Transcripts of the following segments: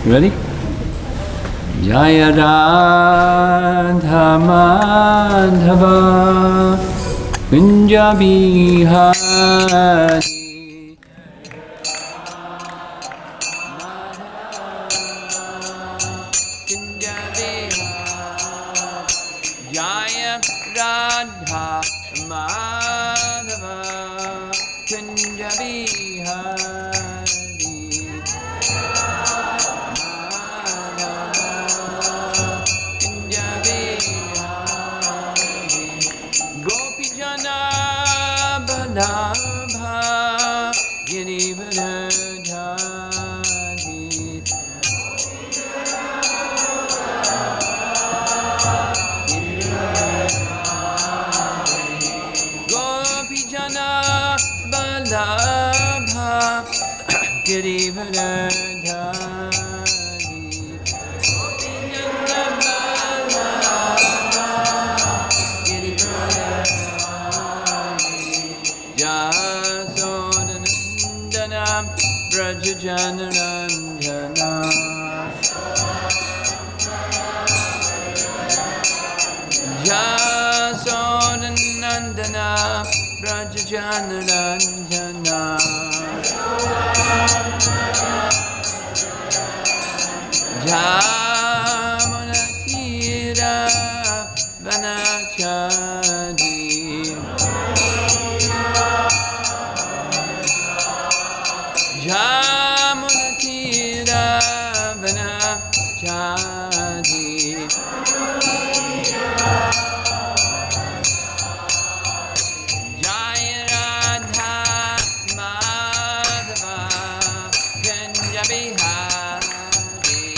Ready? Jaya Radha Madhava Kunja Bihari Jaya Radha Madhava Kunja Bihari Gopijana Balabha Girivardhari Gopijana Balabha Girivardhari Jasodhanandana Brajajanarandana Jasodhanandana Brajajanarandana Jamunatira Vanachadi Jamunatira Vanachadi Jaya Radha Madhava Kunja Bihari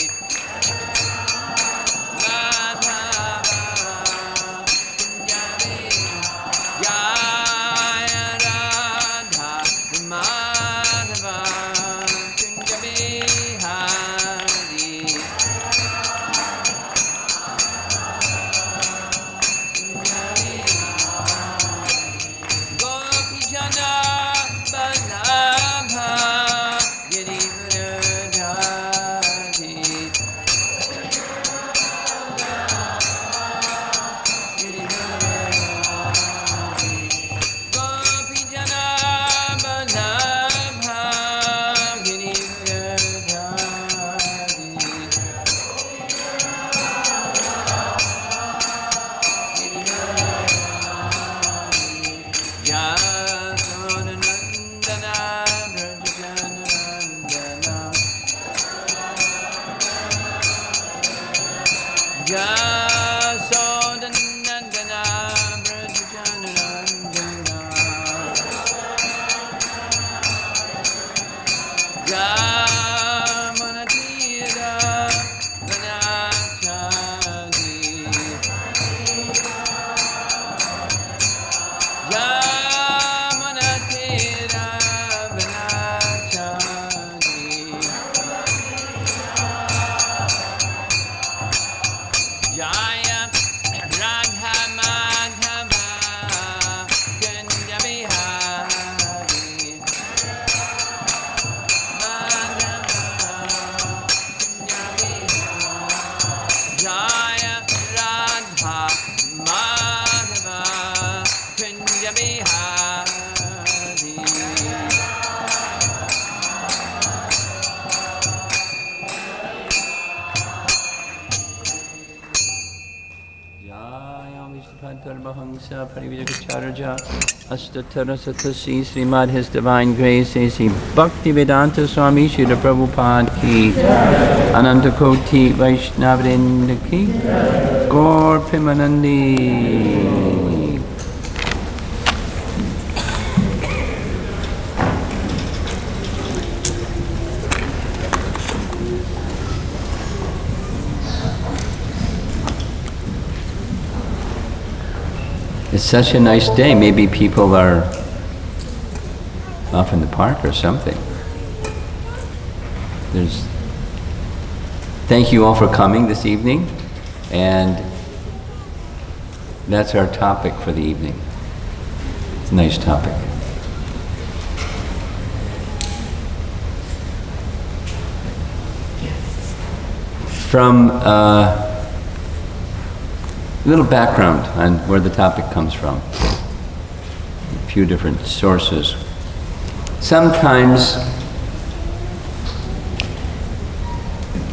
Jasodhanandana Brajajanarandana Jamunatira Vanachadi Jamunatira Vanachadi Jaya Radha Madhava Kunja Bihari Madhava Kunja Bihari Jaya Radha Madhava Kunja Bihari Padmahamsa Parividakacharya Astatara Satasi Srimad His Divine Grace A.C. Bhaktivedanta Swami Srila Prabhupada Ki Ananta Koti Vaishnavrinda Ki Gaur Premanandi. It's such a nice day. Maybe people are off in the park or something. Thank you all for coming this evening, and that's our topic for the evening. It's a nice topic. from a little background on where the topic comes from. A few different sources. Sometimes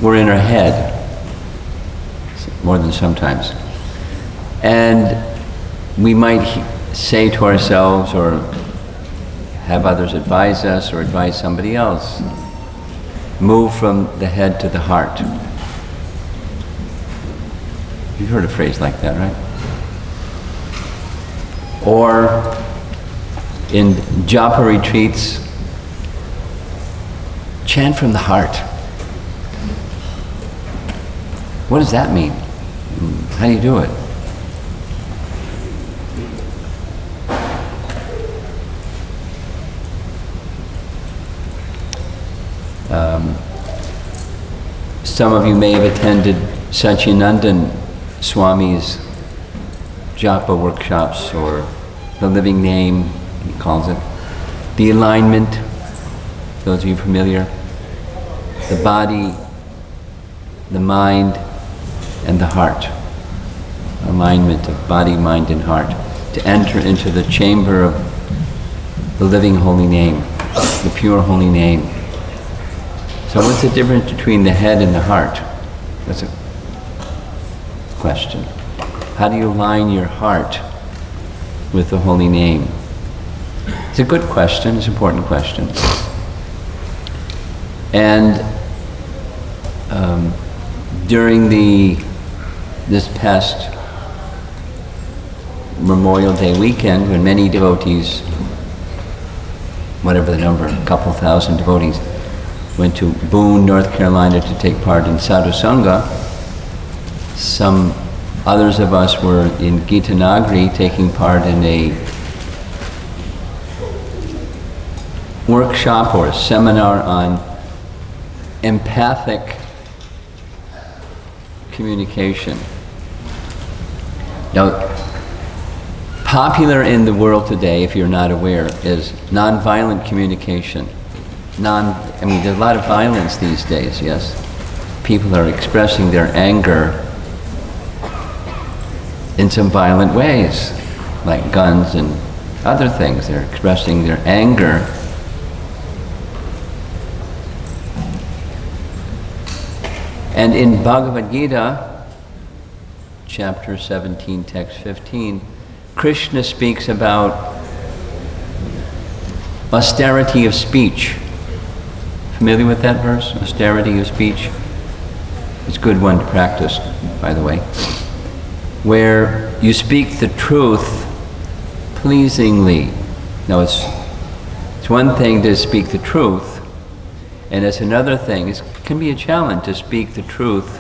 we're in our head, more than sometimes. And we might say to ourselves, or have others advise us, or advise somebody else, move from the head to the heart. You've heard a phrase like that, right? Or in japa retreats, chant from the heart. What does that mean? How do you do it? Some of you may have attended Satyananda Swami's japa workshops, or the living name, he calls it. The alignment, those of you familiar. The body, the mind, and the heart. Alignment of body, mind, and heart. To enter into the chamber of the living holy name, the pure holy name. So what's the difference between the head and the heart? That's a question. How do you align your heart with the holy name? It's a good question, it's an important question. And during this past Memorial Day weekend, when many devotees, whatever the number, a couple thousand devotees, went to Boone, North Carolina to take part in Sadhu Sangha, some others of us were in Gitanagri taking part in a workshop or a seminar on empathic communication. Now, popular in the world today, if you're not aware, is nonviolent communication. There's a lot of violence these days, yes? People are expressing their anger in some violent ways, like guns and other things. They're expressing their anger. And in Bhagavad Gita, chapter 17, text 15, Krishna speaks about austerity of speech. Familiar with that verse? Austerity of speech? It's a good one to practice, by the way. Where you speak the truth pleasingly. Now it's one thing to speak the truth, and it's another thing. It can be a challenge to speak the truth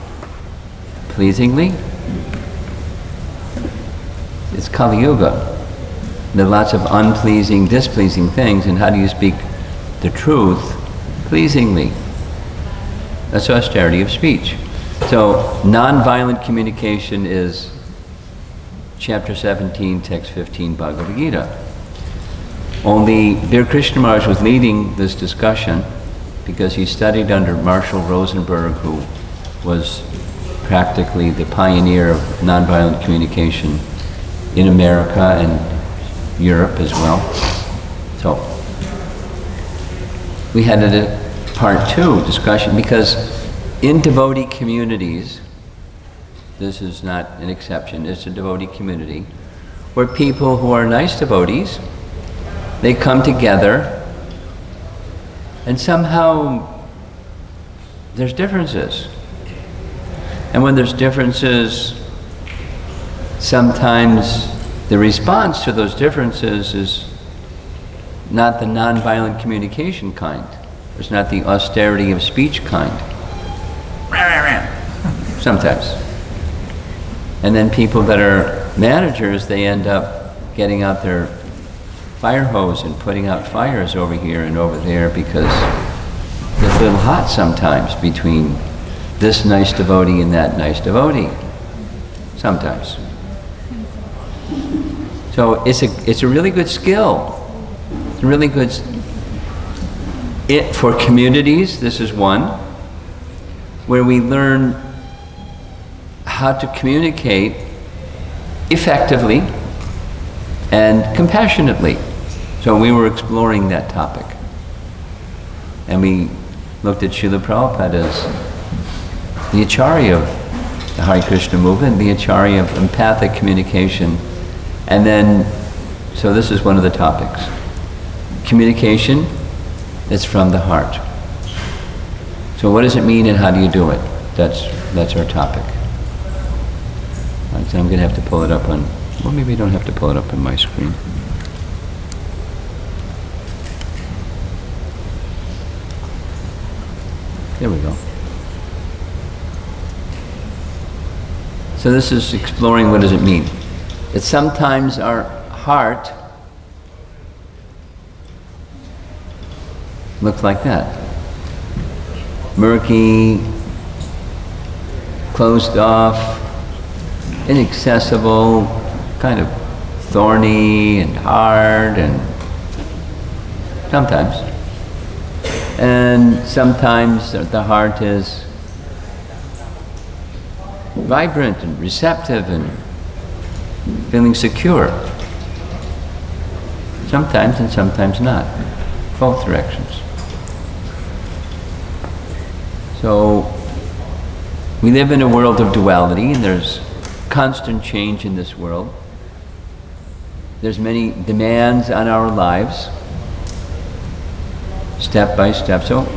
pleasingly. It's Kali Yuga. There are lots of unpleasing, displeasing things, and how do you speak the truth pleasingly? That's austerity of speech. So, non-violent communication is chapter 17, text 15, Bhagavad Gita. Only dear Krishna Maharaj was leading this discussion because he studied under Marshall Rosenberg, who was practically the pioneer of nonviolent communication in America and Europe as well. So we had a part 2 discussion, because in devotee communities, this is not an exception, it's a devotee community, where people who are nice devotees, they come together, and somehow there's differences. And when there's differences, sometimes the response to those differences is not the nonviolent communication kind. It's not the austerity of speech kind. Sometimes. And then people that are managers, they end up getting out their fire hose and putting out fires over here and over there, because it's a little hot sometimes between this nice devotee and that nice devotee. Sometimes. So it's a really good skill. It's a really good for communities. This is one where we learn how to communicate effectively and compassionately. So we were exploring that topic. And we looked at Srila Prabhupada's, the Acharya of the Hare Krishna movement, the Acharya of empathic communication. And then, so this is one of the topics. Communication is from the heart. So what does it mean and how do you do it? That's our topic. Right, so I'm going to have to pull it up on, well, maybe I don't have to pull it up on my screen. There we go. So this is exploring what does it mean. That sometimes our heart looks like that. Murky, closed off, inaccessible, kind of thorny and hard, and sometimes. And sometimes the heart is vibrant and receptive and feeling secure. Sometimes and sometimes not. Both directions. So we live in a world of duality, and there's constant change in this world. There's many demands on our lives, step by step. So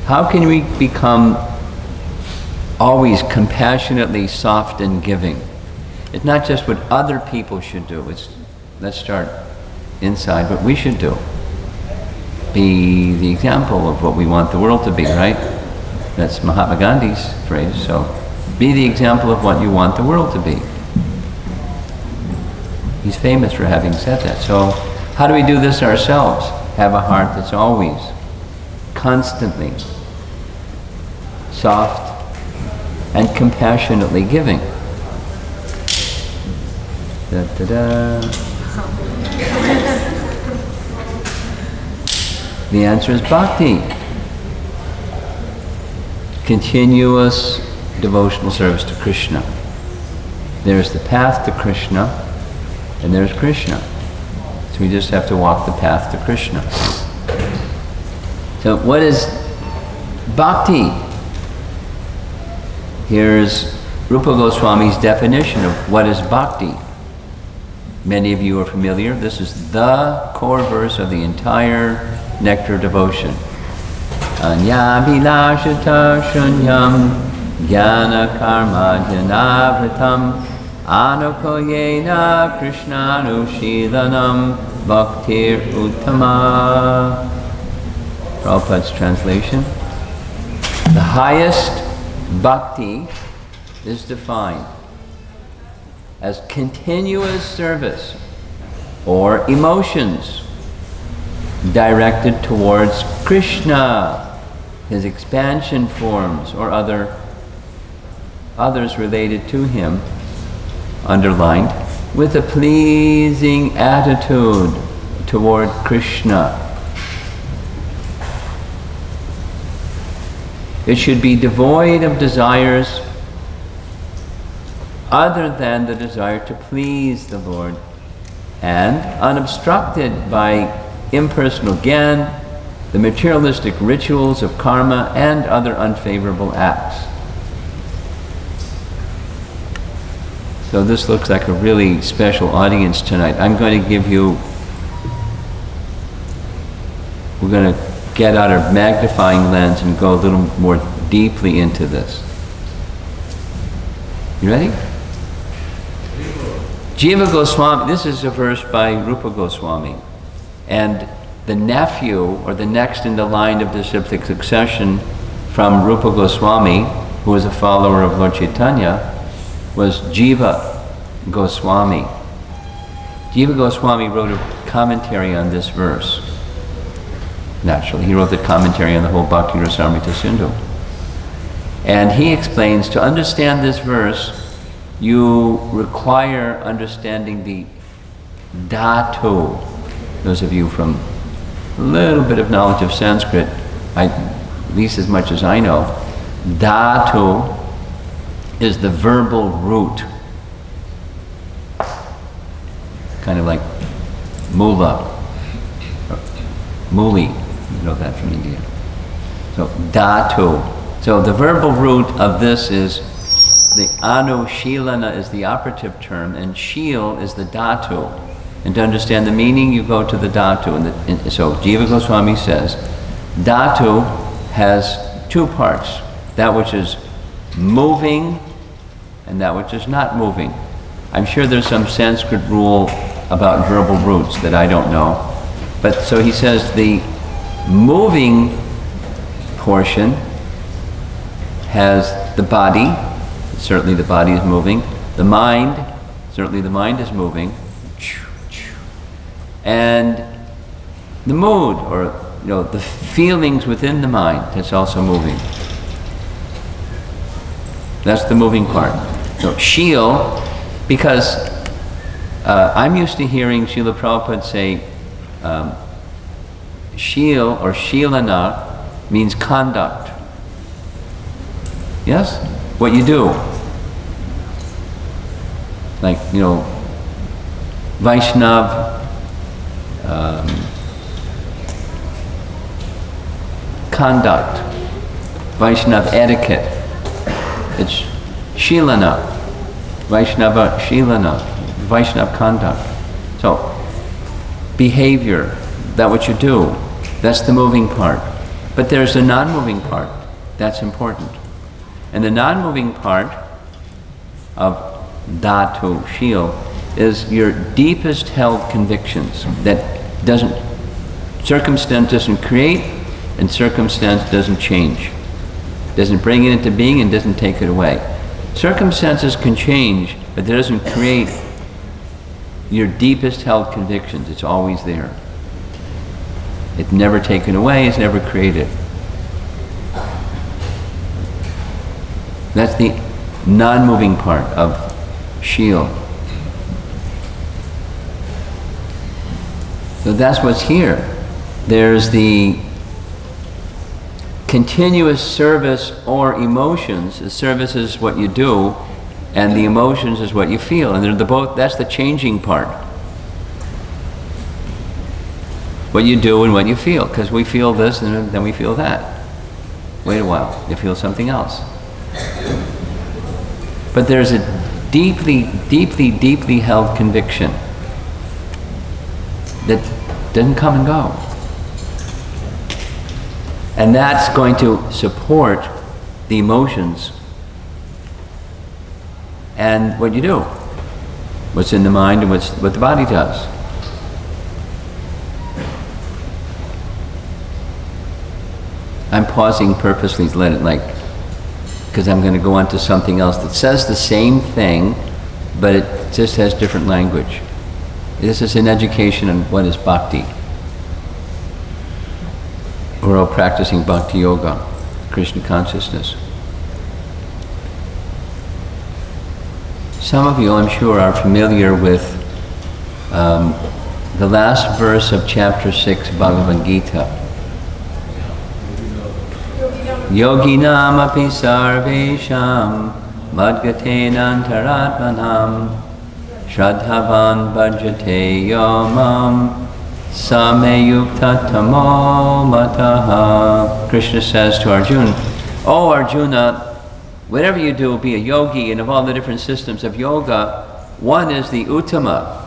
how can we become always compassionately soft and giving? It's not just what other people should do. It's, let's start inside, what we should do. Be the example of what we want the world to be, right? That's Mahatma Gandhi's phrase. So be the example of what you want the world to be. He's famous for having said that. So how do we do this ourselves? Have a heart that's always, constantly soft and compassionately giving. Da-da-da. The answer is bhakti. Continuous devotional service to Krishna. There's the path to Krishna, and there's Krishna. So we just have to walk the path to Krishna. So what is bhakti? Here's Rupa Goswami's definition of what is bhakti. Many of you are familiar. This is the core verse of the entire nectar devotion. Anyabhilashata shunyam jnana karma janavritam anukoyena krishnanushilanam bhaktir uttama. Prabhupada's translation. The highest bhakti is defined as continuous service or emotions directed towards Krishna, his expansion forms, or others related to him, underlined, with a pleasing attitude toward Krishna. It should be devoid of desires other than the desire to please the Lord, and unobstructed by impersonal gyan, the materialistic rituals of karma, and other unfavorable acts. So this looks like a really special audience tonight. I'm going to give you, we're going to get out our magnifying lens and go a little more deeply into this. You ready? Jiva Goswami, this is a verse by Rupa Goswami. And the nephew, or the next in the line of disciplic succession from Rupa Goswami, who was a follower of Lord Chaitanya, was Jiva Goswami. Jiva Goswami wrote a commentary on this verse. Naturally, he wrote the commentary on the whole Bhakti Rasamrita Sindhu. And he explains, to understand this verse, you require understanding the dhatu. Those of you from a little bit of knowledge of Sanskrit, at least as much as I know, dhatu is the verbal root. Kind of like mula, or muli, you know that from India. So dhatu. So the verbal root of this is the anushilana is the operative term, and shil is the dhatu. And to understand the meaning, you go to the dhatu. So Jiva Goswami says, dhatu has two parts, that which is moving and that which is not moving. I'm sure there's some Sanskrit rule about verbal roots that I don't know. But so he says the moving portion has the body, certainly the body is moving, the mind, certainly the mind is moving, and the mood, or the feelings within the mind, that's also moving. That's the moving part. So shil, because I'm used to hearing Srila Prabhupada say shil or shilana means conduct. Yes? What you do. Like, Vaishnav, conduct, Vaishnav etiquette. It's shilana, Vaishnava shilana, Vaishnav conduct. So, behavior, that what you do, that's the moving part. But there's a non-moving part, that's important. And the non-moving part of dhatu, shil, is your deepest held convictions that circumstance doesn't create and circumstance doesn't change. Doesn't bring it into being and doesn't take it away. Circumstances can change, but it doesn't create your deepest held convictions. It's always there. It's never taken away, it's never created. That's the non-moving part of shil. So that's what's here. There's the continuous service or emotions. The service is what you do, and the emotions is what you feel. And they're both. That's the changing part. What you do and what you feel, because we feel this and then we feel that. Wait a while, you feel something else. But there's a deeply, deeply, deeply held conviction that doesn't come and go. And that's going to support the emotions and what you do, what's in the mind and what the body does. I'm pausing purposely to let it because I'm going to go on to something else that says the same thing, but it just has different language. This is an education on what is bhakti. We're all practicing bhakti yoga, Krishna consciousness. Some of you, I'm sure, are familiar with the last verse of chapter 6 Bhagavad Gita. Yoginam api sarvesham madgatena antaratmanam shraddhavan bhajate yomam sameyukta tamo mataha. Krishna says to Arjuna, "Oh Arjuna, whatever you do, be a yogi, and of all the different systems of yoga, one is the uttama.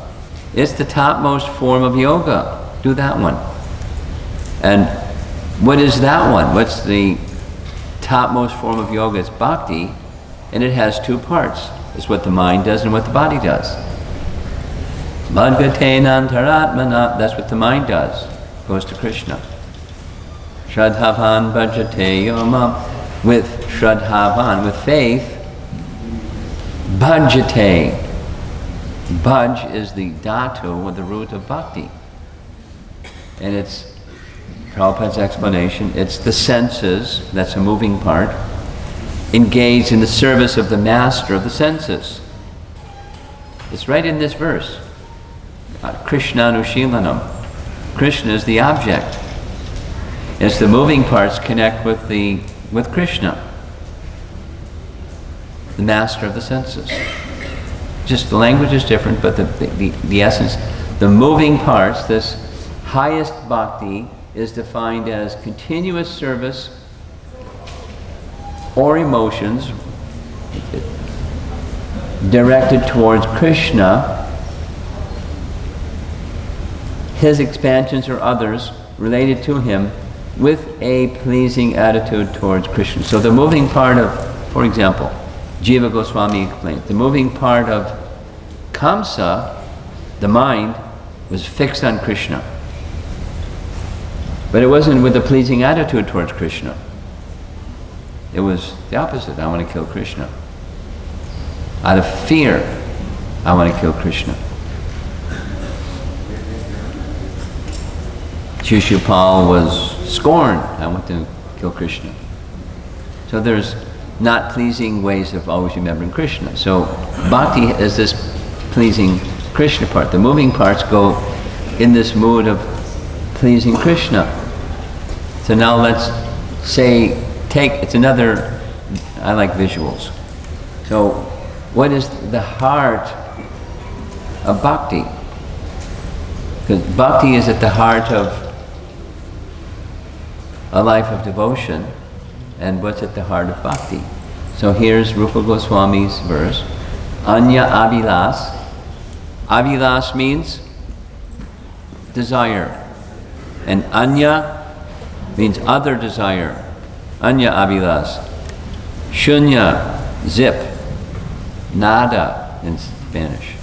It's the topmost form of yoga. Do that one." And what is that one? What's the topmost form of yoga? It's bhakti, and it has two parts. It's what the mind does and what the body does. Madgatena antaratmana, that's what the mind does. Goes to Krishna. Shraddhavan bhajate yomam, with shraddhavan, with faith, bhajate. Bhaj is the dhatu, or the root of bhakti. And it's Prabhupada's explanation, it's the senses, that's a moving part, engaged in the service of the master of the senses. It's right in this verse. Krishna anushilanam. Krishna is the object. It's the moving parts connect with Krishna. the master of the senses. Just the language is different, but the essence, the moving parts, this highest bhakti is defined as continuous service or emotions directed towards Krishna, his expansions or others related to him, with a pleasing attitude towards Krishna. So the moving part of, for example, Jiva Goswami explained, the moving part of Kamsa, the mind, was fixed on Krishna. But it wasn't with a pleasing attitude towards Krishna. It was the opposite. I want to kill Krishna. Out of fear, I want to kill Krishna. Shishupal was scorned. I want to kill Krishna. So there's not pleasing ways of always remembering Krishna. So bhakti is this pleasing Krishna part. The moving parts go in this mood of pleasing Krishna. So now let's say, it's another, I like visuals. So what is the heart of bhakti? Because bhakti is at the heart of a life of devotion, and what's at the heart of bhakti? So here's Rupa Goswami's verse, Anya Abhilas. Abhilas means desire, and Anya means other desire. Anya Abhilas. Shunya, zip. Nada in Spanish.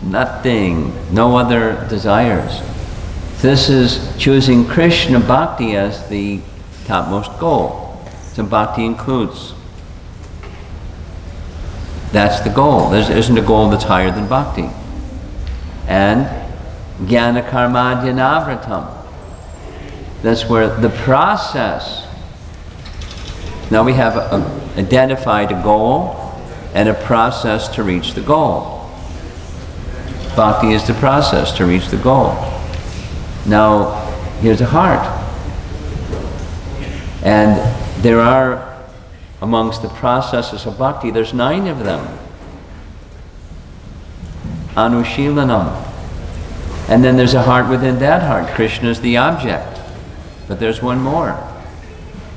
Nothing, no other desires. This is choosing Krishna bhakti as the topmost goal. So bhakti includes. That's the goal. There isn't a goal that's higher than bhakti. And jnana karma dhyanavratam. That's where the process. Now we have identified a goal and a process to reach the goal. Bhakti is the process to reach the goal. Now, here's a heart. And there are, amongst the processes of bhakti, there's 9 of them. Anushilanam. And then there's a heart within that heart. Krishna is the object. But there's one more.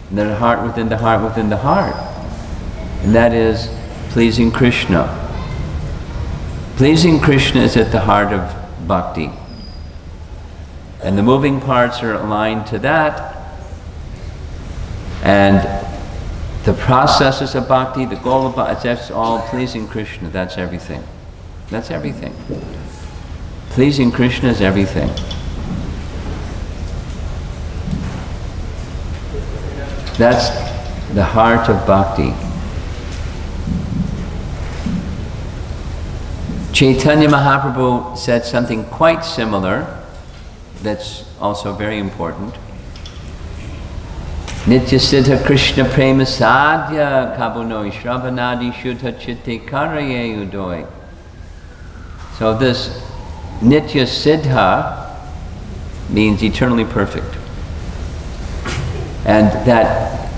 And there's a heart within the heart within the heart. And that is pleasing Krishna. Pleasing Krishna is at the heart of bhakti. And the moving parts are aligned to that. And the processes of bhakti, the goal of bhakti, that's all pleasing Krishna. That's everything. That's everything. Pleasing Krishna is everything. That's the heart of bhakti. Chaitanya Mahaprabhu said something quite similar that's also very important. Nitya Siddha Krishna Prema Sadhya Kabunoi Shravanadi Shuddha Chitte Karaye Udoi. So this Nitya Siddha means eternally perfect. And that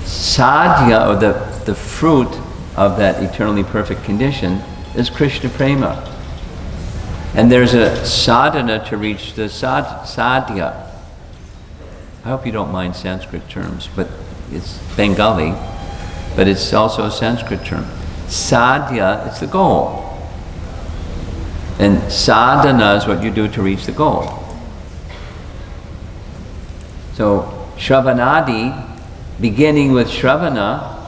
sadhya, or the fruit of that eternally perfect condition, is Krishna Prema. And there's a sadhana to reach the sadhya. I hope you don't mind Sanskrit terms, but it's Bengali, but it's also a Sanskrit term. Sadhya, it's the goal. And sadhana is what you do to reach the goal. So, Shravanadi, beginning with Shravana,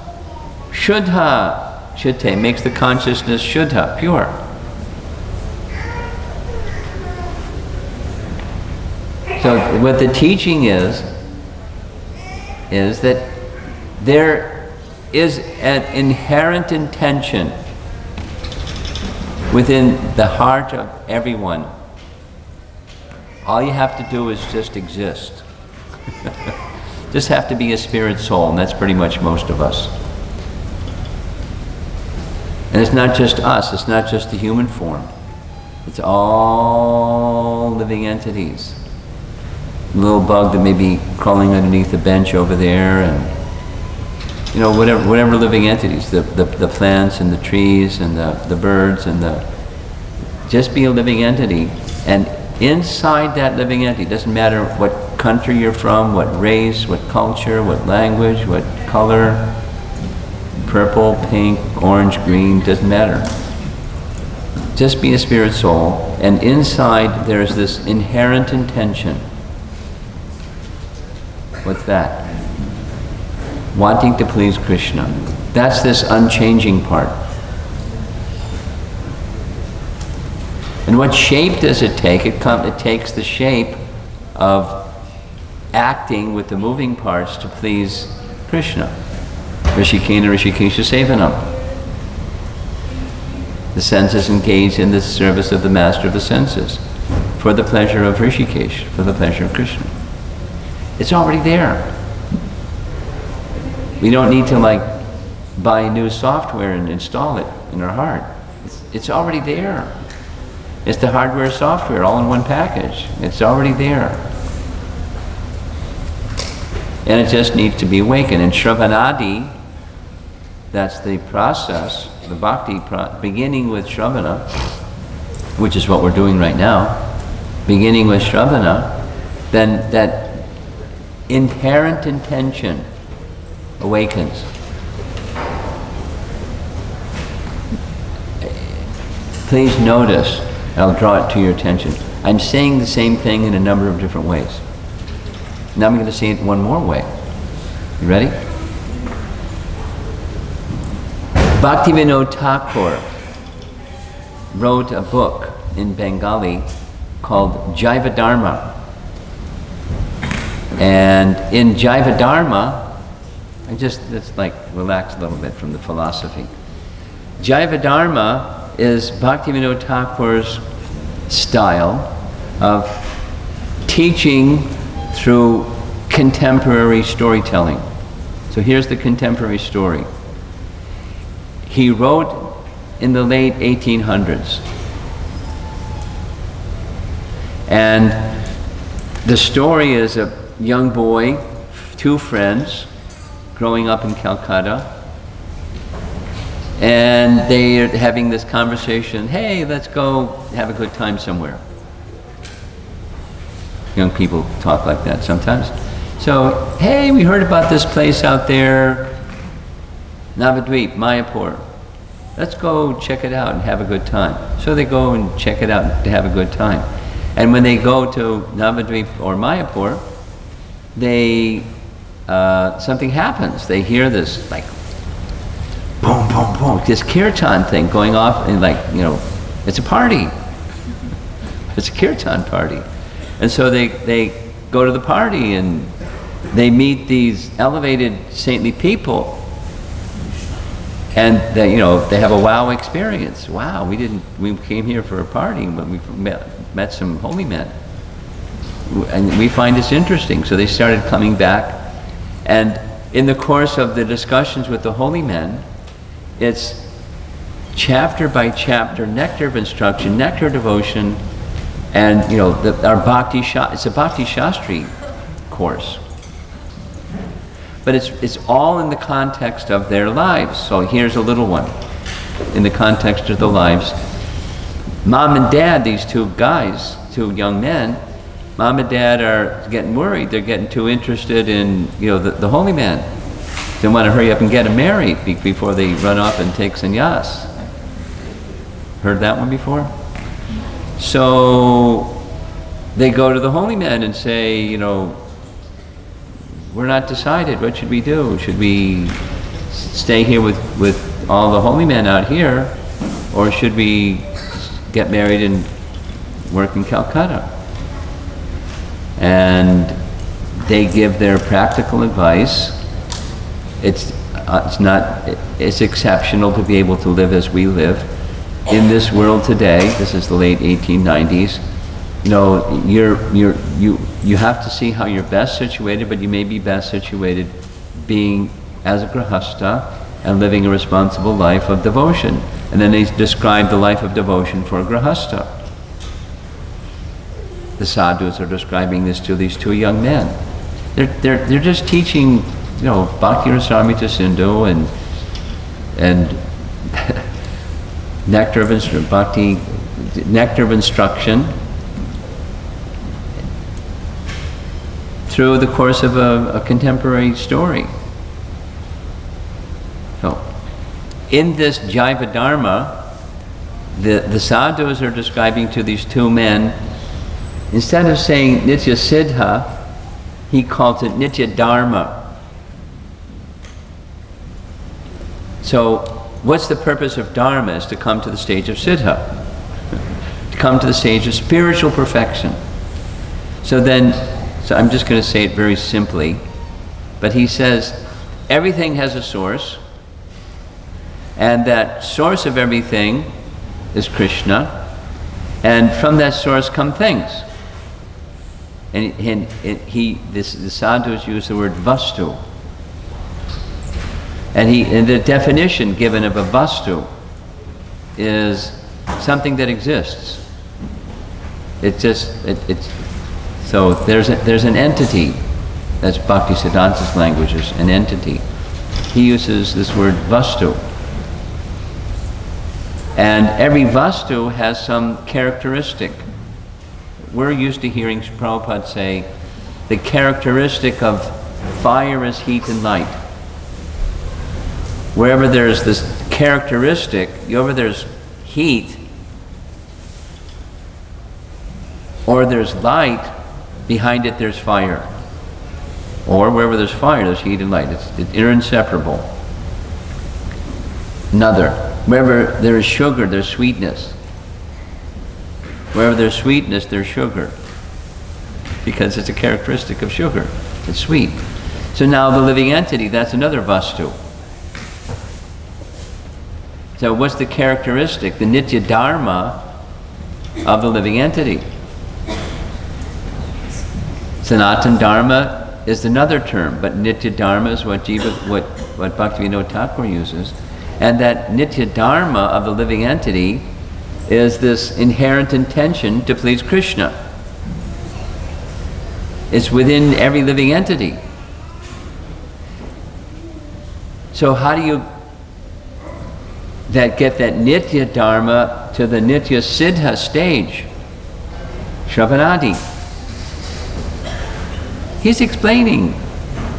Shuddha, Chitte, makes the consciousness Shuddha, pure. So what the teaching is that there is an inherent intention within the heart of everyone. All you have to do is just exist. Just have to be a spirit soul, and that's pretty much most of us. And it's not just us, it's not just the human form. It's all living entities. A little bug that may be crawling underneath the bench over there, and you know, whatever living entities, the plants and the trees and the birds and just be a living entity. And inside that living entity, doesn't matter what country you're from, what race, what culture, what language, what color, purple, pink, orange, green, doesn't matter. Just be a spirit soul, and inside there's this inherent intention. What's that? Wanting to please Krishna. That's this unchanging part. And what shape does it take? It takes the shape of acting with the moving parts to please Krishna. Rishikena Rishikesha Sevanam. The senses engaged in the service of the master of the senses for the pleasure of Rishikesh, for the pleasure of Krishna. It's already there. We don't need to buy new software and install it in our heart. It's already there. It's the hardware software all in one package. It's already there. And it just needs to be awakened. And Shravanadi, that's the process, the bhakti, beginning with Shravana, which is what we're doing right now, beginning with Shravana, then that inherent intention awakens. Please notice, I'll draw it to your attention, I'm saying the same thing in a number of different ways. Now I'm going to say it one more way. You ready? Bhaktivinoda Thakur wrote a book in Bengali called Jaiva Dharma. And in Jaiva Dharma, let's relax a little bit from the philosophy. Jaiva Dharma is Bhaktivinoda Thakur's style of teaching through contemporary storytelling. So here's the contemporary story. He wrote in the late 1800s. And the story is a young boy, two friends, growing up in Calcutta. And they're having this conversation, hey, let's go have a good time somewhere. Young people talk like that sometimes. So, hey, we heard about this place out there, Navadvip, Mayapur. Let's go check it out and have a good time. So they go and check it out to have a good time. And when they go to Navadvip or Mayapur, something happens. They hear this boom, boom, boom, this kirtan thing going off, and it's a party. It's a kirtan party. And so they go to the party and they meet these elevated saintly people. And they have a wow experience. Wow, we came here for a party, but we met some holy men. And we find this interesting. So they started coming back. And in the course of the discussions with the holy men, it's chapter by chapter, nectar of instruction, nectar of devotion, and our bhakti, it's a bhakti shastri course. But it's all in the context of their lives. So here's a little one. In the context of the lives, mom and dad, these two guys, two young men, mom and dad are getting worried. They're getting too interested in the holy man. They want to hurry up and get him married before they run off and take sannyas. Heard that one before? So they go to the holy man and say, we're not decided. What should we do? Should we stay here with all the holy men out here, or should we get married and work in Calcutta? And they give their practical advice. It's exceptional to be able to live as we live in this world today. This is the late 1890s. You have to see how you're best situated, but you may be best situated being as a grahastha and living a responsible life of devotion. And then they describe the life of devotion for a grahastha. The sadhus are describing this to these two young men. They're just teaching Bhakti Rasamrita Sindhu and nectar of instruction through the course of a contemporary story. So, in this Jaiva Dharma, the sadhus are describing to these two men, instead of saying Nitya Siddha, he calls it Nitya Dharma. So, what's the purpose of Dharma? Is to come to the stage of Siddha, to come to the stage of spiritual perfection. So I'm just going to say it very simply, but he says everything has a source, and that source of everything is Krishna, and from that source come things. And the sadhus use the word vastu. And the definition given of a vastu is something that exists. So there's an entity. That's Bhaktisiddhanta's language, is an entity. He uses this word vastu. And every vastu has some characteristic. We're used to hearing Prabhupada say, the characteristic of fire is heat and light. Wherever there's this characteristic, wherever there's heat, or there's light, behind it there's fire. Or wherever there's fire, there's heat and light. They're inseparable. Another, wherever there is sugar, there's sweetness. Wherever there's sweetness, there's sugar. Because it's a characteristic of sugar. It's sweet. So now the living entity, that's another vastu. So what's the characteristic, the Nitya Dharma of the living entity? Sanatana Dharma is another term, but Nitya Dharma is what Bhaktivinoda Thakur uses. And that Nitya Dharma of the living entity is this inherent intention to please Krishna. It's within every living entity. So how do you get that Nitya Dharma to the Nitya Siddha stage? Shravanadi. He's explaining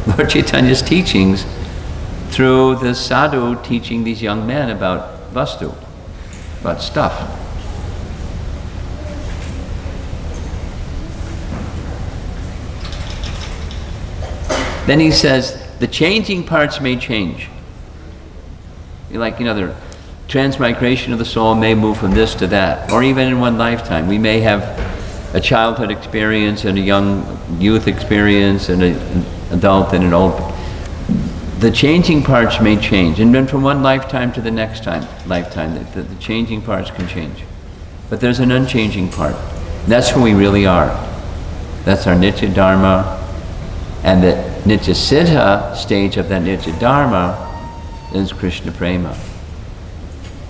Lord Chaitanya's teachings through the sadhu teaching these young men about vastu, about stuff. Then he says, the changing parts may change. The transmigration of the soul may move from this to that, or even in one lifetime. We may have a childhood experience and a young youth experience and an adult and an old. The changing parts may change, and then from one lifetime to the next lifetime, the changing parts can change. But there's an unchanging part. That's who we really are. That's our Nitya Dharma, and the Nitya Siddha stage of that Nitya Dharma is Krishna Prema.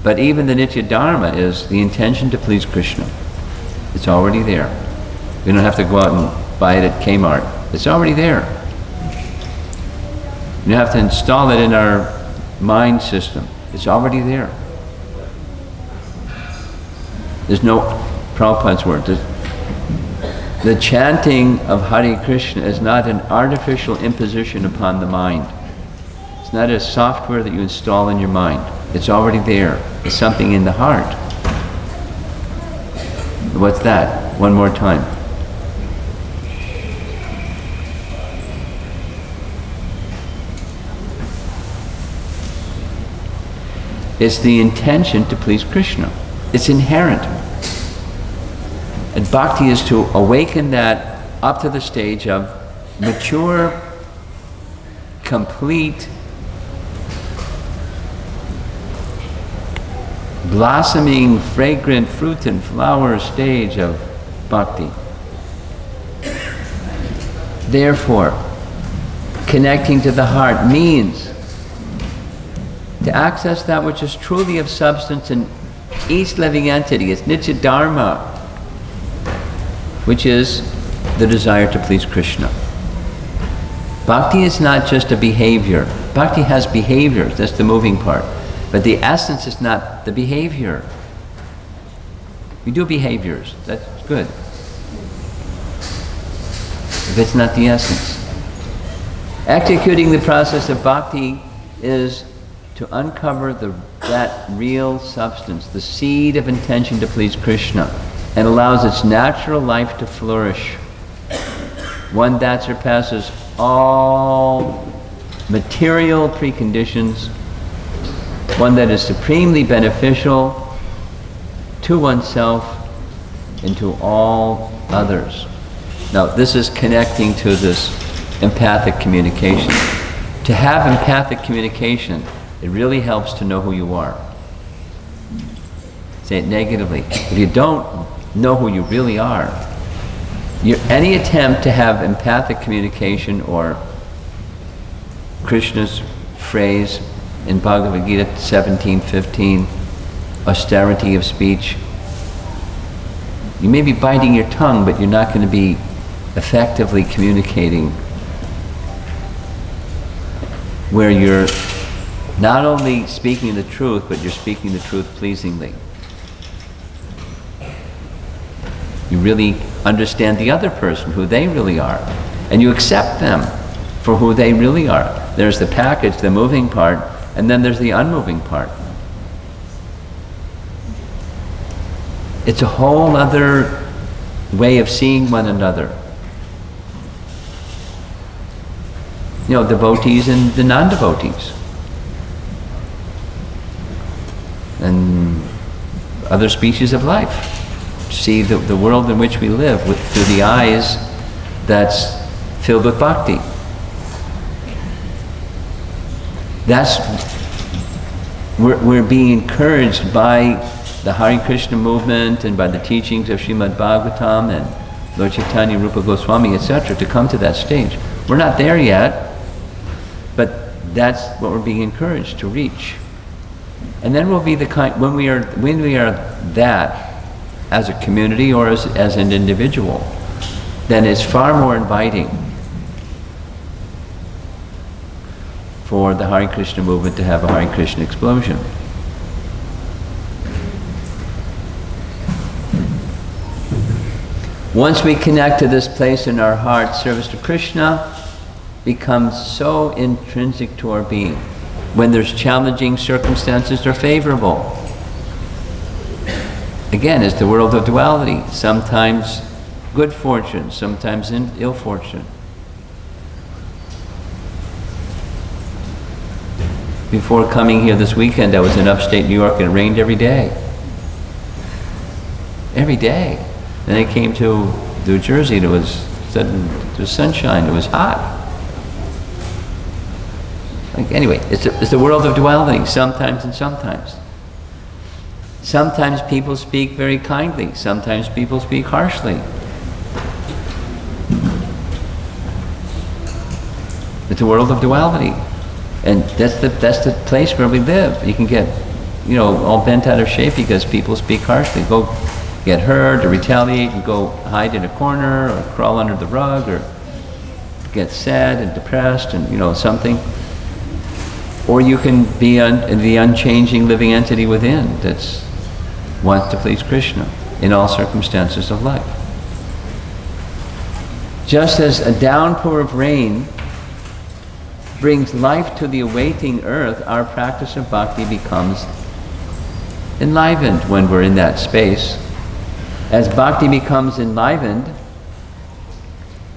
But even the Nitya Dharma is the intention to please Krishna. It's already there. We don't have to go out and buy it at Kmart. It's already there. You have to install it in our mind system. It's already there. There's no, Prabhupada's word, the chanting of Hare Krishna is not an artificial imposition upon the mind. It's not a software that you install in your mind. It's already there. It's something in the heart. What's that? One more time. It's the intention to please Krishna. It's inherent. And bhakti is to awaken that up to the stage of mature, complete, blossoming, fragrant fruit and flower stage of bhakti. Therefore, connecting to the heart means to access that which is truly of substance in each living entity. It's Nitya Dharma, which is the desire to please Krishna. Bhakti is not just a behavior. Bhakti has behaviors, that's the moving part. But the essence is not the behavior. We do behaviors, that's good. But it's not the essence. Executing the process of bhakti is to uncover that real substance, the seed of intention to please Krishna, and allows its natural life to flourish. One that surpasses all material preconditions, one that is supremely beneficial to oneself and to all others. Now, this is connecting to this empathic communication. To have empathic communication, it really helps to know who you are. Say it negatively. If you don't know who you really are, any attempt to have empathic communication, or Krishna's phrase in Bhagavad Gita 17:15, austerity of speech, you may be biting your tongue, but you're not going to be effectively communicating, where you're not only speaking the truth, but you're speaking the truth pleasingly. You really understand the other person, who they really are, and you accept them for who they really are. There's the package, the moving part, and then there's the unmoving part. It's a whole other way of seeing one another. You know, devotees and the non-devotees, and other species of life. See the world in which we live through the eyes that's filled with bhakti. We're being encouraged by the Hare Krishna movement and by the teachings of Srimad Bhagavatam and Lord Chaitanya, Rupa Goswami, etc., to come to that stage. We're not there yet, but that's what we're being encouraged to reach. And then we'll be the kind, when we are that, as a community or as an individual, then it's far more inviting for the Hare Krishna movement to have a Hare Krishna explosion. Once we connect to this place in our heart, service to Krishna becomes so intrinsic to our being. When there's challenging circumstances or favorable, again, it's the world of duality. Sometimes good fortune, sometimes ill fortune. Before coming here this weekend, I was in upstate New York and it rained every day. Every day. Then I came to New Jersey, there was sunshine, it was hot. Anyway, it's the world of duality, sometimes and sometimes. Sometimes people speak very kindly, sometimes people speak harshly. It's a world of duality. And that's the place where we live. You can get, all bent out of shape because people speak harshly. Go get hurt or retaliate and go hide in a corner or crawl under the rug or get sad and depressed and, something. Or you can be the unchanging living entity within that's wants to please Krishna in all circumstances of life. Just as a downpour of rain brings life to the awaiting earth, our practice of bhakti becomes enlivened when we're in that space. As bhakti becomes enlivened,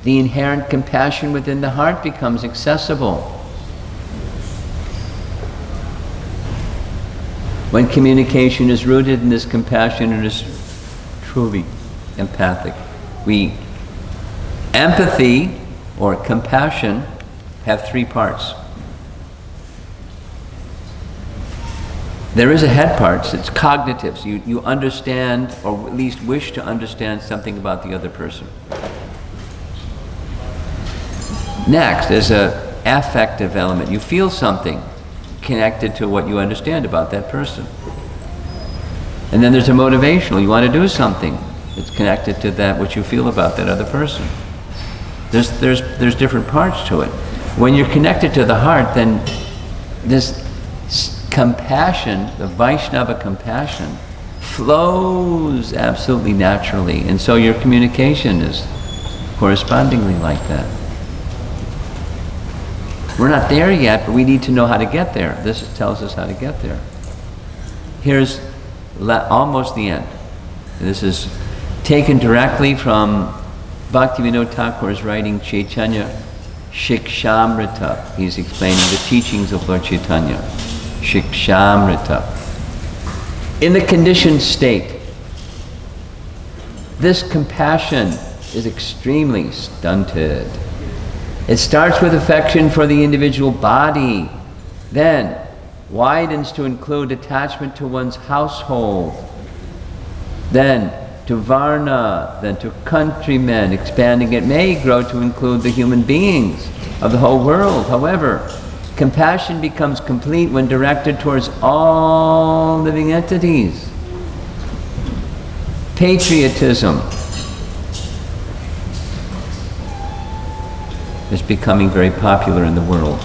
the inherent compassion within the heart becomes accessible. When communication is rooted in this compassion and is truly empathic, empathy or compassion have three parts. There is a head part, it's cognitive, so you understand, or at least wish to understand something about the other person. Next, there's an affective element. You feel something connected to what you understand about that person. And then there's a motivational. You want to do something that's connected to that, what you feel about that other person. There's different parts to it. When you're connected to the heart, then this compassion, the Vaishnava compassion, flows absolutely naturally. And so your communication is correspondingly like that. We're not there yet, but we need to know how to get there. This tells us how to get there. Here's almost the end. This is taken directly from Bhaktivinoda Thakur's writing Chaitanya Shikshamrita. He's explaining the teachings of Lord Chaitanya. Shikshamrita. In the conditioned state, this compassion is extremely stunted. It starts with affection for the individual body, then widens to include attachment to one's household, then to Varna, then to countrymen, expanding it may grow to include the human beings of the whole world. However, compassion becomes complete when directed towards all living entities. Patriotism is becoming very popular in the world.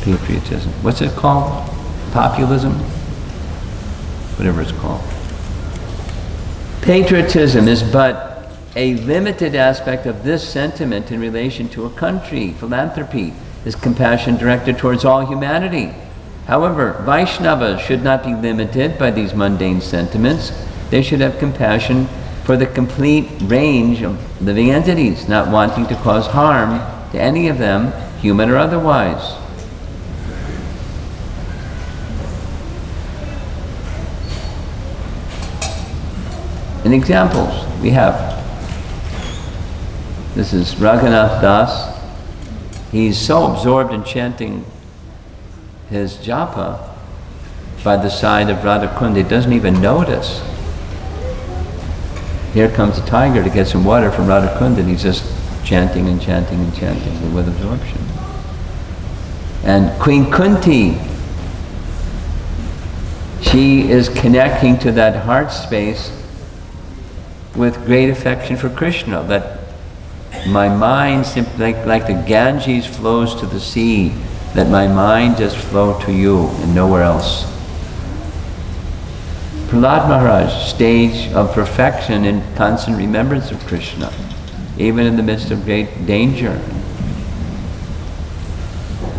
Patriotism. What's it called? Populism? Whatever it's called. Patriotism is but a limited aspect of this sentiment in relation to a country. Philanthropy is compassion directed towards all humanity. However, Vaishnavas should not be limited by these mundane sentiments. They should have compassion for the complete range of living entities, not wanting to cause harm to any of them, human or otherwise. In examples, we have, this is Raghunath Das. He's so absorbed in chanting his japa by the side of Radha Kund, he doesn't even notice. Here comes a tiger to get some water from Radha Kund, and he's just chanting and chanting and chanting with absorption. And Queen Kunti, she is connecting to that heart space with great affection for Krishna, that my mind, simply like the Ganges flows to the sea, that my mind just flow to you and nowhere else. Prahlad Maharaj, stage of perfection in constant remembrance of Krishna, even in the midst of great danger.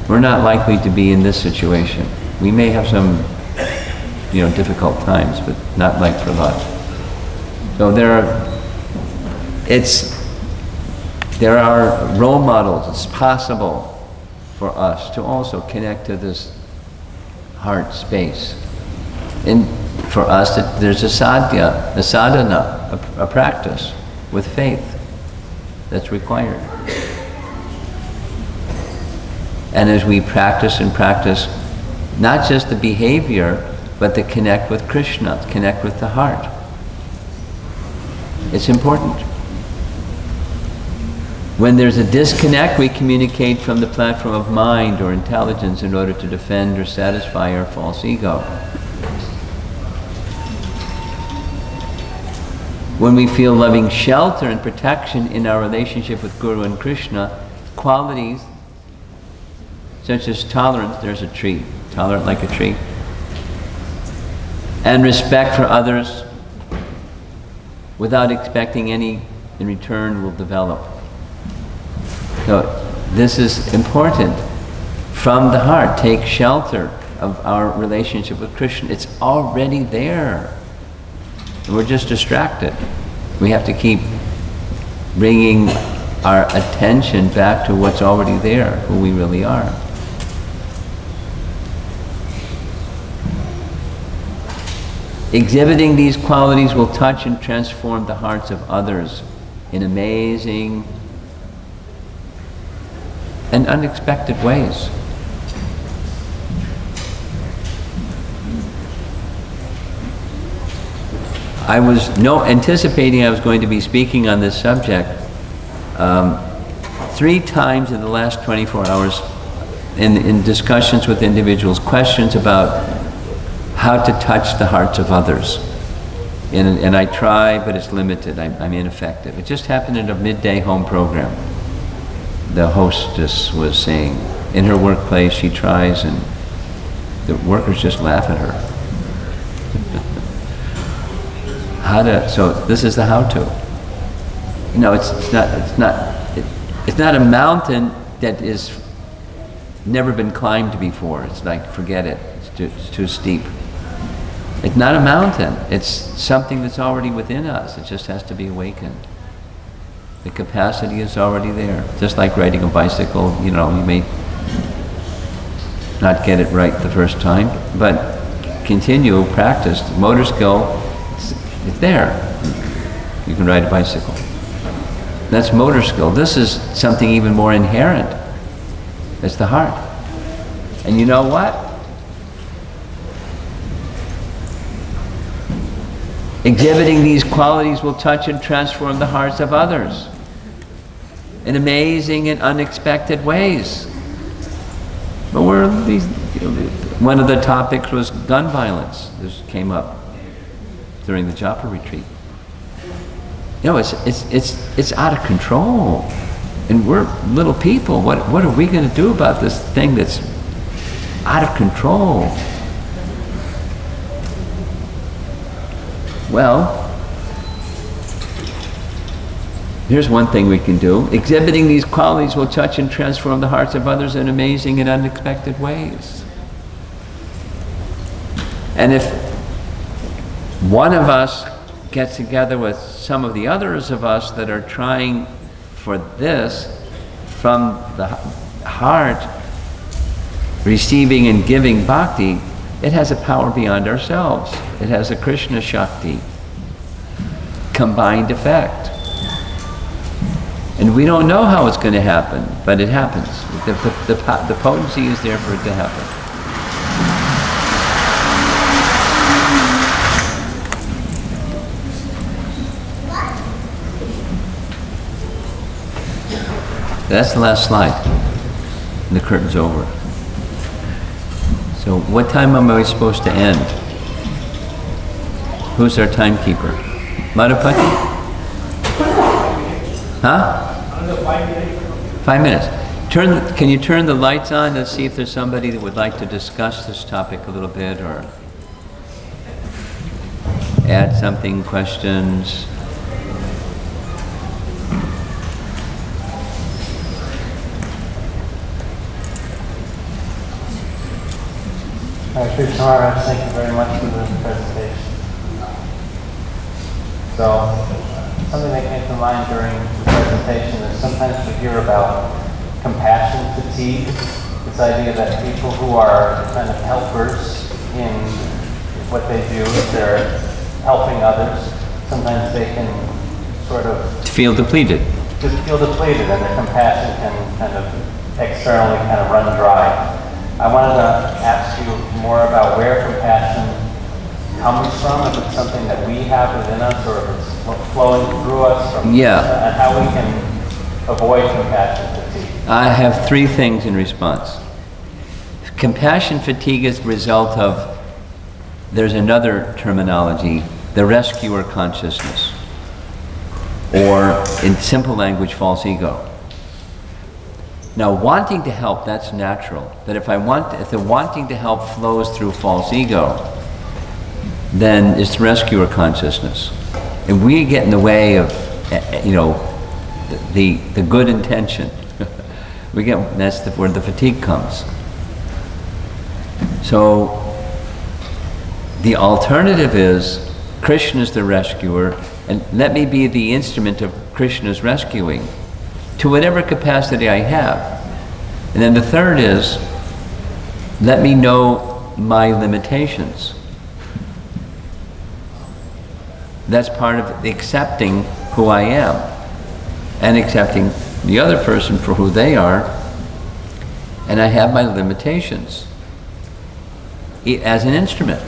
We're not likely to be in this situation. We may have some, difficult times, but not like Prahlad. So there are role models. It's possible for us to also connect to this heart space. And for us, there's a sadhana, a practice with faith that's required. And as we practice and practice, not just the behavior, but to connect with Krishna, to connect with the heart. It's important. When there's a disconnect, we communicate from the platform of mind or intelligence in order to defend or satisfy our false ego. When we feel loving shelter and protection in our relationship with Guru and Krishna, qualities such as tolerance, there's a tree, tolerant like a tree, and respect for others without expecting any in return will develop. So this is important. From the heart, take shelter of our relationship with Krishna. It's already there. We're just distracted. We have to keep bringing our attention back to what's already there, who we really are. Exhibiting these qualities will touch and transform the hearts of others in amazing and unexpected ways. I was anticipating I was going to be speaking on this subject 3 times in the last 24 hours in discussions with individuals, questions about how to touch the hearts of others. And I try, but it's limited. I'm ineffective. It just happened in a midday home program. the hostess was saying, in her workplace she tries and the workers just laugh at her. So this is the how-to. You know, it's not a mountain that is never been climbed before. It's like, forget it, it's too steep. It's not a mountain, it's something that's already within us. It just has to be awakened. The capacity is already there. Just like riding a bicycle, you know, you may not get it right the first time, but continue, practice. Motor skill, it's there. You can ride a bicycle. That's motor skill. This is something even more inherent. It's the heart. And you know what? Exhibiting these qualities will touch and transform the hearts of others in amazing and unexpected ways. But one of the topics was gun violence. This came up during the Japa retreat. You know, it's out of control. And we're little people. What are we going to do about this thing that's out of control? Well, here's one thing we can do. Exhibiting these qualities will touch and transform the hearts of others in amazing and unexpected ways. And if one of us gets together with some of the others of us that are trying for this from the heart, receiving and giving bhakti, it has a power beyond ourselves. It has a Krishna Shakti, combined effect. And we don't know how it's going to happen, but it happens. The potency is there for it to happen. That's the last slide. And the curtain's over. So what time am I supposed to end? Who's our timekeeper? Madhupati? Huh? 5 minutes. Can you turn the lights on and see if there's somebody that would like to discuss this topic a little bit or add something, questions? Krishna Maharaj, thank you very much for the presentation. So, something that came to mind during the presentation is sometimes we hear about compassion fatigue, this idea that people who are kind of helpers in what they do, if they're helping others, sometimes they can sort of feel depleted. Just feel depleted, and their compassion can kind of externally kind of run dry. I wanted to ask you more about where compassion comes from, if it's something that we have within us, or if it's flowing through us, and how we can avoid compassion fatigue. I have 3 things in response. Compassion fatigue is the result of, there's another terminology, the rescuer consciousness, or in simple language, false ego. Now, wanting to help, that's natural. That if the wanting to help flows through false ego, then it's rescuer consciousness. And we get in the way of, the good intention. That's where the fatigue comes. So, the alternative is, Krishna is the rescuer, and let me be the instrument of Krishna's rescuing, to whatever capacity I have. And then the third is, let me know my limitations. That's part of accepting who I am and accepting the other person for who they are. And I have my limitations as an instrument.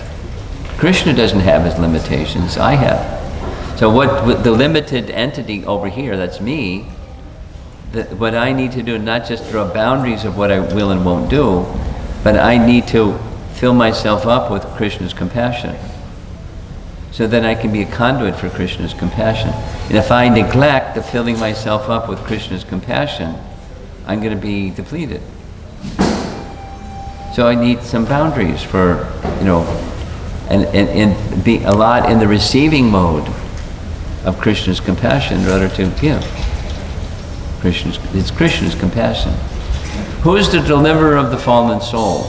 Krishna doesn't have his limitations, I have. So what the limited entity over here, that's me, what I need to do, not just draw boundaries of what I will and won't do, but I need to fill myself up with Krishna's compassion, so that I can be a conduit for Krishna's compassion. And if I neglect the filling myself up with Krishna's compassion, I'm going to be depleted. So I need some boundaries for, and be a lot in the receiving mode of Krishna's compassion in order to give. It's Krishna's compassion. Who is the deliverer of the fallen soul?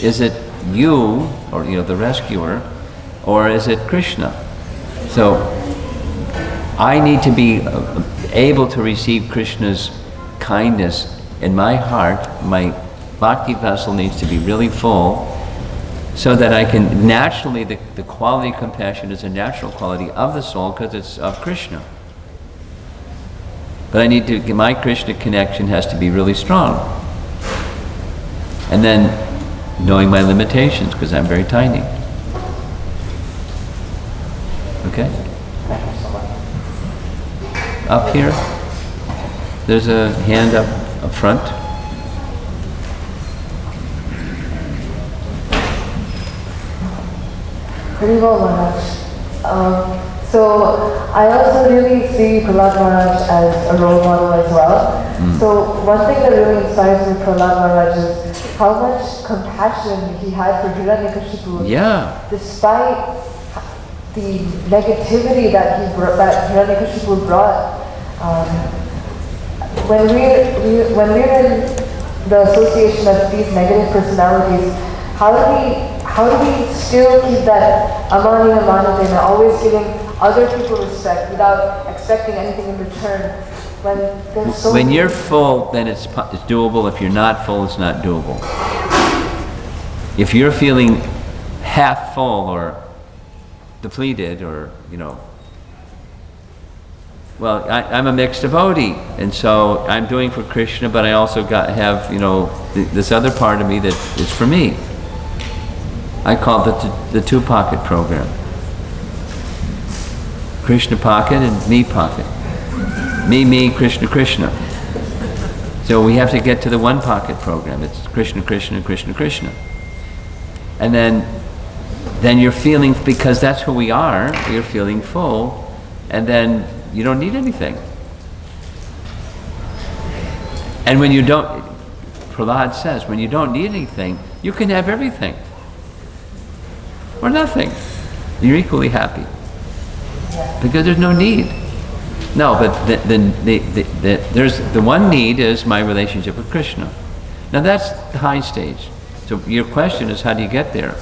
Is it you, or the rescuer, or is it Krishna? So I need to be able to receive Krishna's kindness in my heart. My bhakti vessel needs to be really full, so that I can naturally, the quality of compassion is a natural quality of the soul because it's of Krishna. But I need to, my Krishna connection has to be really strong. And then knowing my limitations, because I'm very tiny. Okay? Thank you so much. Up here, there's a hand up front. Very well, Maharaj. So I also really see Prahlad Maharaj as a role model as well. So one thing that really inspires me, Prahlad Maharaj, is how much compassion he had for Hiranyakashipu. Yeah. Despite the negativity that Hiranyakashipu brought. When we're in the association of these negative personalities, how do we still keep that amani amanate and always giving other people respect without expecting anything in return? When you're full, then it's doable. If you're not full, it's not doable. If you're feeling half full or depleted, or well, I'm a mixed devotee, and so I'm doing for Krishna, but I also have this other part of me that is for me. I call it the two-pocket program. Krishna pocket and me pocket. Me, Krishna, Krishna. So we have to get to the one-pocket program. It's Krishna, Krishna, Krishna, Krishna. And then you're feeling, because that's who we are, you're feeling full, and then you don't need anything. And when you don't, Prahlad says, when you don't need anything, you can have everything. Or nothing. You're equally happy. Because there's no need. No, but there's the one need is my relationship with Krishna. Now that's the high stage. So your question is, how do you get there?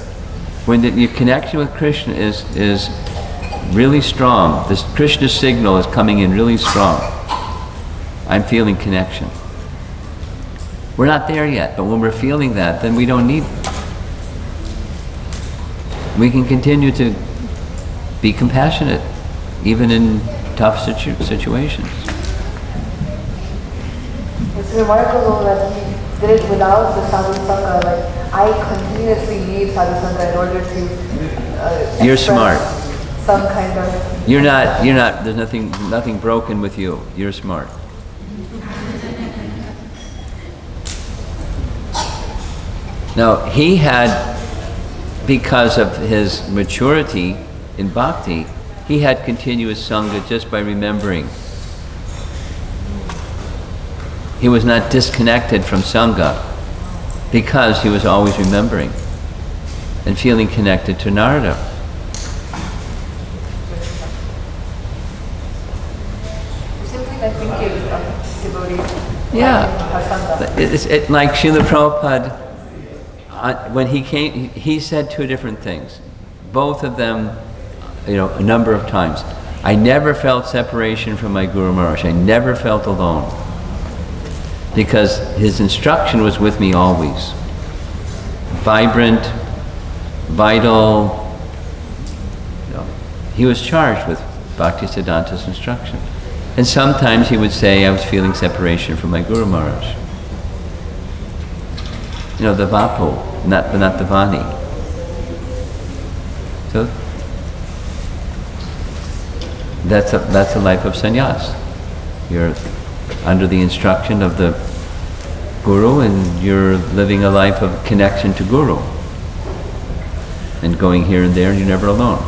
When your connection with Krishna is really strong, this Krishna signal is coming in really strong. I'm feeling connection. We're not there yet, but when we're feeling that, then we don't need. We can continue to be compassionate, even in tough situations. It's remarkable that he did it without the sadhu sangha. Like, I continuously need sadhu sangha in order to You're smart. Some kind of. You're not. There's nothing broken with you. You're smart. Now he had, because of his maturity in bhakti, he had continuous sangha just by remembering. He was not disconnected from sangha because he was always remembering and feeling connected to Narada. Simply by thinking of devotees. Yeah. It's like Srila Prabhupada, when he came, he said two different things. Both of them, a number of times. I never felt separation from my Guru Maharaj. I never felt alone. Because his instruction was with me always. Vibrant, vital. He was charged with Bhaktisiddhanta's instruction. And sometimes he would say, I was feeling separation from my Guru Maharaj. The Vapo, not the Vani. So that's a life of sannyas. You're under the instruction of the Guru, and you're living a life of connection to Guru. And going here and there, and you're never alone.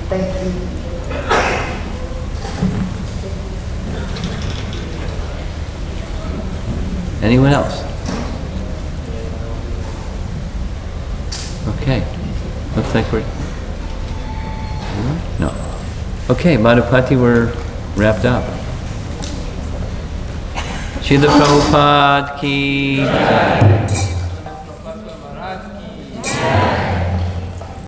Thank you. Anyone else? Okay. Looks like we're... No. Okay, Madhupati, we're wrapped up. Srila Prabhupada ki jai.